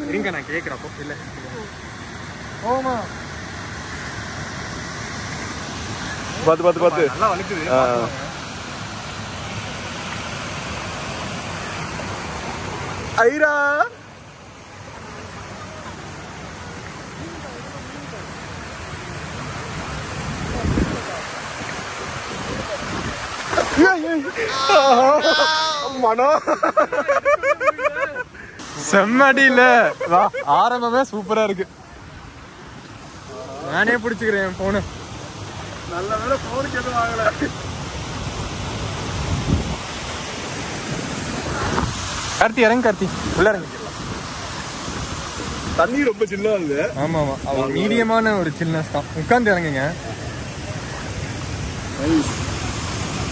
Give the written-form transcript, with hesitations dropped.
இருங்க நான் கேக்குறப்போ இல்ல பாத்து நல்லா வலிக்குது. ஐரா மனோ செம்மடி இல்ல ஆரம்பமே சூப்பரா இருக்கு. நானே பிடிச்சுக்கிறேன் போனு. நல்ல வேலை போனுக்கு எதுவும் ஆகல. கார்த்தி இறங்க, கார்த்தி உள்ள இறங்க. தண்ணி ரொம்ப சில்லா இல்ல. ஆமா ஆமா, மீடியமான ஒரு சில்னஸ் தான். உட்கார்ந்து இறங்குங்க. நைஸ்.